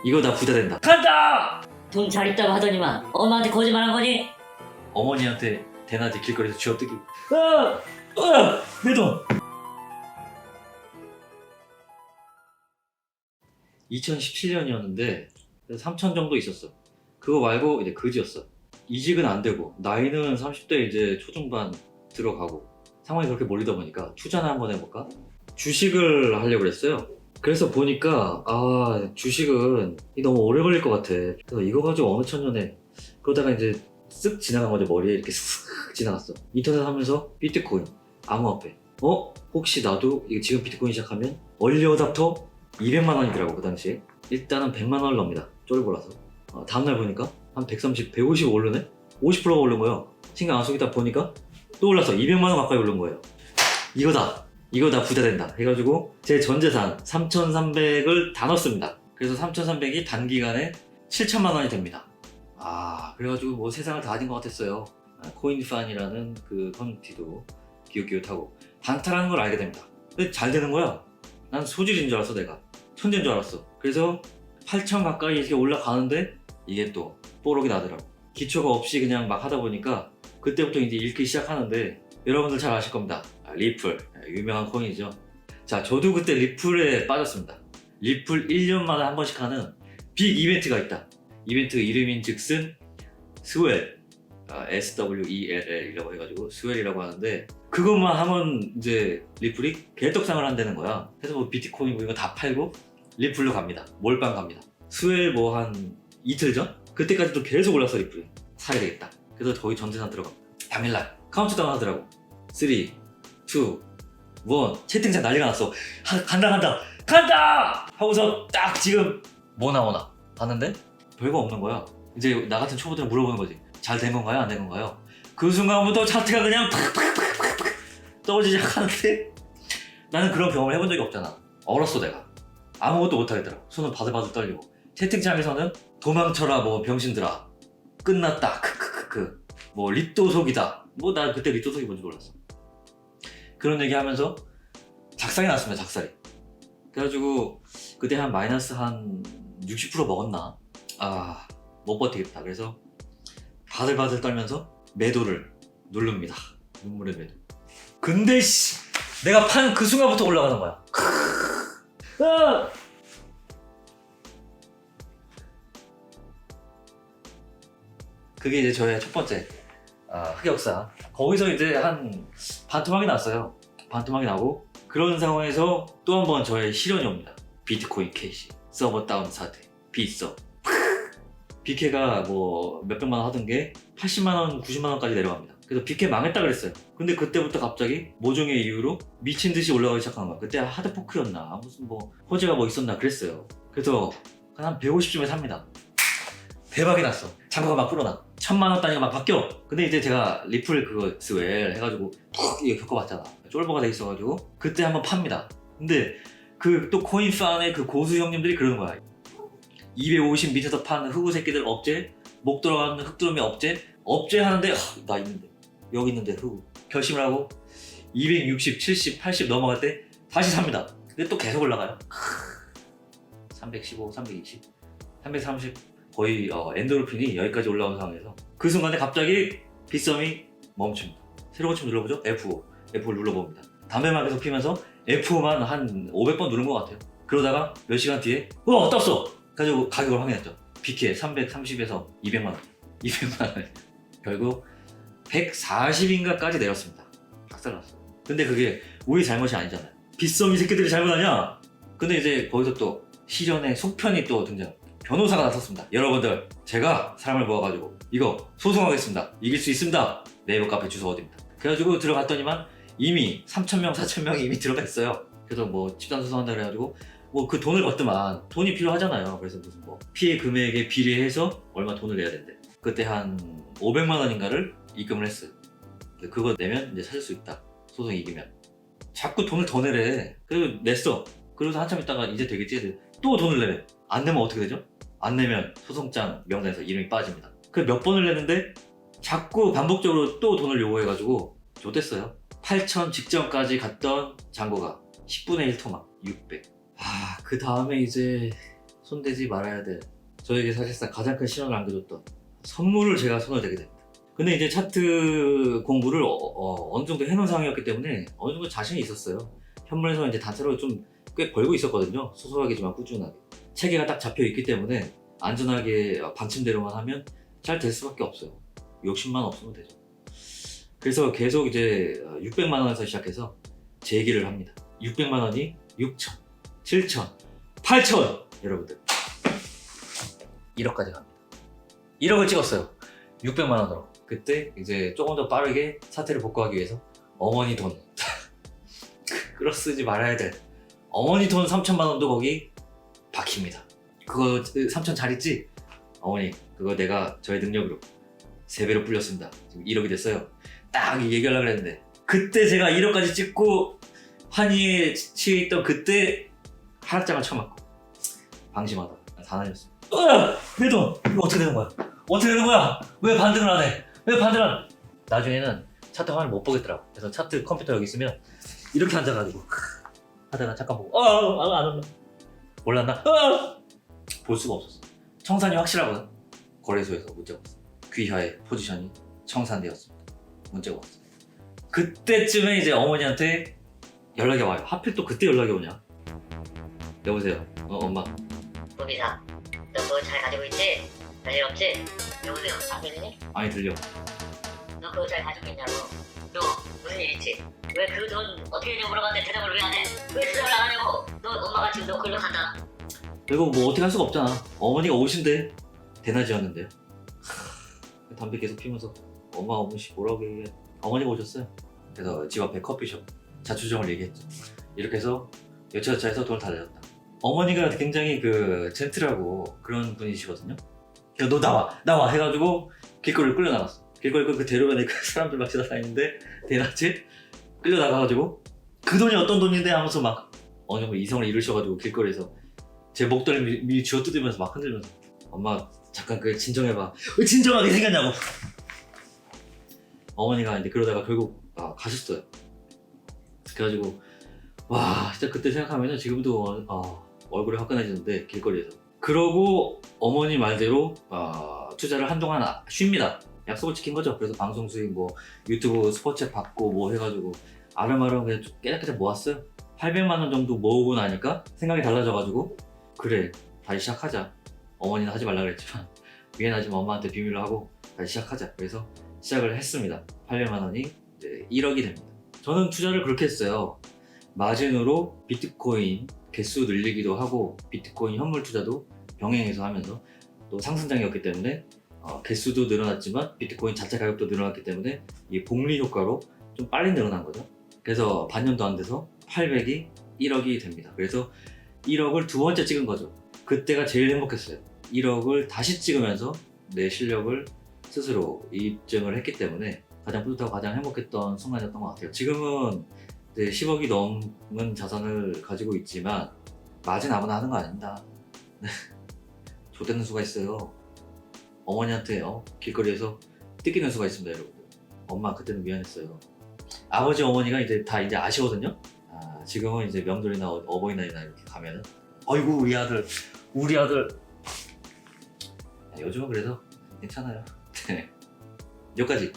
이거 다 부자 된다. 간다! 돈 잘 있다고 하더니만 엄마한테 거짓말한 거니? 어머니한테 대낮에 길거리에서 쥐어뜯기. 내 돈! 2017년이었는데 3천 정도 있었어. 그거 말고 이제 그지였어. 이직은 안 되고 나이는 30대 이제 초중반 들어가고 상황이 그렇게 몰리다 보니까 투자나 한번 해볼까? 주식을 하려고 그랬어요. 그래서 보니까 주식은 너무 오래 걸릴 것 같아. 그래서 이거 가지고 어느 천년에 그러다가 이제 쓱 지나간 거지. 머리에 이렇게 쓱 지나갔어. 인터넷 하면서 비트코인, 암호화폐. 혹시 나도 이거 지금 비트코인 시작하면 얼리어답터 200만 원이더라고 그 당시에. 일단은 100만 원을 넣습니다. 쫄보라서. 다음날 보니까 한 130, 150 오르네? 50%가 오른 거예요. 신경 안 쓰기다 보니까 또 올라서 200만 원 가까이 오른 거예요. 이거 다 부자 된다 해가지고 제 전재산 3,300을 다 넣었습니다. 그래서 3,300이 단기간에 7천만 원이 됩니다. 그래가지고 뭐 세상을 다 가진 것 같았어요. 코인판이라는 그 커뮤니티도 기웃기웃하고 반타라는 걸 알게 됩니다. 근데 잘 되는 거야. 난 소질인 줄 알았어. 내가 천재인 줄 알았어. 그래서 8천 가까이 이렇게 올라가는데 이게 또 뽀록이 나더라고. 기초가 없이 그냥 막 하다 보니까 그때부터 이제 읽기 시작하는데 여러분들 잘 아실 겁니다. 리플, 유명한 코인이죠. 자, 저도 그때 리플에 빠졌습니다. 리플 1년마다 한 번씩 하는 빅 이벤트가 있다. 이벤트 이름인 즉슨 스웰, SWELL이라고 해가지고 스웰이라고 하는데 그것만 하면 이제 리플이 개떡상을 한다는 거야. 그래서 뭐 비트코인 뭐 이거 다 팔고 리플로 갑니다. 몰빵 갑니다. 스웰 뭐 한 이틀 전? 그때까지도 계속 올랐어. 리플이 사야 되겠다. 그래서 거의 전재산 들어갑니다. 당일날 카운트다운 하더라고. 3, 2, 1 채팅창 난리가 났어. 간다 하고서 딱 지금 뭐 나오나 봤는데 별거 없는 거야. 이제 나 같은 초보들은 물어보는 거지. 잘 된 건가요? 안 된 건가요? 그 순간부터 차트가 그냥 팍팍팍팍 떨어지지 않는데 나는 그런 경험을 해본 적이 없잖아. 얼었어 내가. 아무것도 못하겠더라. 손은 바들바들 떨리고 채팅창에서는 도망쳐라 뭐 병신들아 끝났다 크크크크 뭐 리또속이다. 뭐 나 그때 리또속이 뭔지 몰랐어. 그런 얘기 하면서 작살이 났습니다. 작살이. 그래가지고 그때 한 마이너스 한 60% 먹었나? 못 버티겠다. 그래서 바들바들 떨면서 매도를 누릅니다. 눈물의 매도. 근데 내가 판 그 순간부터 올라가는 거야. 그게 이제 저의 첫 번째 흑역사. 거기서 이제 한 반토막이 났어요. 반토막이 나고 그런 상황에서 또 한 번 저의 시련이 옵니다. 비트코인 캐시, 서버 다운 사태, 빗서. 비케가 뭐 몇백만 원 하던 게 80만 원, 90만 원까지 내려갑니다. 그래서 비케 망했다 그랬어요. 근데 그때부터 갑자기 모종의 이유로 미친 듯이 올라가기 시작한 거야. 그때 하드포크였나 무슨 뭐 호재가 뭐 있었나 그랬어요. 그래서 한 150쯤에 삽니다. 대박이 났어. 잔고가 막 불어나. 1000만 원 단위가 막 바뀌어. 근데 이제 제가 리플 그거 스웰 해가지고 푹 이거 겪어봤잖아. 쫄보가 돼 있어가지고 그때 한번 팝니다. 근데 그 또 코인판의 그 고수 형님들이 그러는 거야. 250 밑에서 파는 흑우 새끼들 업체, 목 들어가는 흑드럼이 업체 하는데 나 있는데 여기 있는데 흑우 결심을 하고 260, 70, 80 넘어갈 때 다시 삽니다. 근데 또 계속 올라가요. 315, 320, 330 거의 엔도르핀이 여기까지 올라온 상황에서 그 순간에 갑자기 빗썸이 멈춥니다. 새로운 침 눌러보죠. F5를 눌러봅니다. 담배만 계속 피면서 F5만 한 500번 누른 것 같아요. 그러다가 몇 시간 뒤에 떴어! 그래가지고 가격을 확인했죠. BK 330에서 200만원 200만원 결국 140인가까지 내렸습니다. 박살났어요. 근데 그게 우리 잘못이 아니잖아요. 빗썸이 새끼들이 잘못 아니야. 근데 이제 거기서 또 시련의 속편이 또 등장. 변호사가 나섰습니다. 여러분들 제가 사람을 모아가지고 이거 소송하겠습니다. 이길 수 있습니다. 네이버 카페 주소 어디입니다. 그래가지고 들어갔더니만 이미 3,000명 4,000명이 이미 들어가 있어요. 그래서 뭐 집단 소송한다 그래가지고 뭐 그 돈을 걷더만 돈이 필요하잖아요. 그래서 무슨 뭐 피해 금액에 비례해서 얼마 돈을 내야 된대. 그때 한 500만 원인가를 입금을 했어요. 그거 내면 이제 찾을 수 있다. 소송 이기면. 자꾸 돈을 더 내래. 그리고 냈어. 그래서 한참 있다가 이제 되겠지. 또 돈을 내래. 안 내면 어떻게 되죠? 안 내면 소송장 명단에서 이름이 빠집니다. 그 몇 번을 냈는데 자꾸 반복적으로 또 돈을 요구해가지고 좆됐어요. 8,000 직전까지 갔던 잔고가 10분의 1 토막 600. 그 다음에 이제 손대지 말아야 돼. 저에게 사실상 가장 큰 신호를 안겨줬던 선물을 제가 손을 대게 됩니다. 근데 이제 차트 공부를 어느 정도 해놓은 상황이었기 때문에 어느 정도 자신이 있었어요. 현물에서 이제 단타로 좀 꽤 벌고 있었거든요. 소소하게지만 꾸준하게. 체계가 딱 잡혀 있기 때문에 안전하게 방침대로만 하면 잘 될 수밖에 없어요. 욕심만 없으면 되죠. 그래서 계속 이제 600만 원에서 시작해서 재기를 합니다. 600만 원이 6천, 7천, 8천 여러분들 1억까지 갑니다. 1억을 찍었어요. 600만 원으로. 그때 이제 조금 더 빠르게 사태를 복구하기 위해서 어머니 돈 끌어 쓰지 말아야 돼. 어머니 돈 3천만 원도 거기 박힙니다. 그거 3천 잘 있지? 어머니 그거 내가 저의 능력으로 3배로 불렸습니다. 지금 1억이 됐어요. 딱 얘기하려고 그랬는데 그때 제가 1억까지 찍고 환희에 취해 있던 그때 하락장을 쳐맞고 방심하다 다 날렸습니다. 내 돈! 이거 어떻게 되는 거야? 어떻게 되는 거야? 왜 반등을 안 해? 왜 반등을 안 해? 나중에는 차트 화면을 못 보겠더라고. 그래서 차트 컴퓨터 여기 있으면 이렇게 앉아가지고 하다가 잠깐 보고 안 온다. 몰랐나? 볼 수가 없었어. 청산이 확실하거든. 거래소에서 문자가 왔어. 귀하의 포지션이 청산되었습니다. 문자가 왔어. 그때쯤에 이제 어머니한테 연락이 와요. 하필 또 그때 연락이 오냐? 여보세요. 엄마. 보비사, 너 그거 잘 가지고 있지? 별일 없지? 여보세요, 안 들리니? 많이 들려. 너 그거 잘 가지고 있냐고. 너 무슨 일 있지? 왜 그 돈 어떻게 되냐고 물어봤는데 대답을 왜 안 해? 왜 대답을 안 하냐고? 너 엄마가 지금 너 글로 간다. 이거 뭐 어떻게 할 수가 없잖아. 어머니가 오신대. 대낮이었는데요. 담배 계속 피면서 엄마 어머니 뭐라고 얘기해. 어머니가 오셨어요. 그래서 집 앞에 커피숍 자초정을 얘기했죠. 이렇게 해서 여차저차해서 돈을 다 내렸다. 어머니가 굉장히 그 젠틀하고 그런 분이시거든요. 야, 너 나와 해가지고 길거리를 끌려 나갔어. 길거리 그 대로변에 그 사람들 막 지나다니는데 대낮에 끌려 나가가지고 그 돈이 어떤 돈인데 하면서 막 어느 정도 이성을 잃으셔가지고 길거리에서 제 목덜미 미리 쥐어뜯으면서 막 흔들면서 엄마 잠깐 그 진정해봐. 왜 진정하게 생겼냐고. 어머니가 이제 그러다가 결국 가셨어요. 그래가지고 와 진짜 그때 생각하면은 지금도 얼굴이 화끈해지는데 길거리에서. 그러고 어머니 말대로 투자를 한동안 쉽니다. 약속을 지킨 거죠. 그래서 방송 수익 뭐 유튜브 스포츠 받고 뭐 해가지고 아름아름 그냥 좀 깨작깨작 모았어요. 800만 원 정도 모으고 나니까 생각이 달라져가지고 그래 다시 시작하자. 어머니는 하지 말라 그랬지만 미안하지만 엄마한테 비밀로 하고 다시 시작하자. 그래서 시작을 했습니다. 800만 원이 이제 1억이 됩니다. 저는 투자를 그렇게 했어요. 마진으로 비트코인 개수 늘리기도 하고 비트코인 현물 투자도 병행해서 하면서 또 상승장이었기 때문에 개수도 늘어났지만 비트코인 자체 가격도 늘어났기 때문에 이 복리 효과로 좀 빨리 늘어난 거죠. 그래서 반년도 안 돼서 800이 1억이 됩니다. 그래서 1억을 두 번째 찍은 거죠. 그때가 제일 행복했어요. 1억을 다시 찍으면서 내 실력을 스스로 입증을 했기 때문에 가장 뿌듯하고 가장 행복했던 순간이었던 것 같아요. 지금은 10억이 넘는 자산을 가지고 있지만 마진 아무나 하는 거 아닙니다. 좆되는 수가 있어요. 어머니한테 길거리에서 뜯기는 수가 있습니다, 여러분. 엄마 그때는 미안했어요. 아버지 어머니가 이제 다 이제 아시거든요. 지금은 이제 명절이나 어버이날이나 이렇게 가면은 아이고 우리 아들 요즘은 그래서 괜찮아요. 네. 여기까지.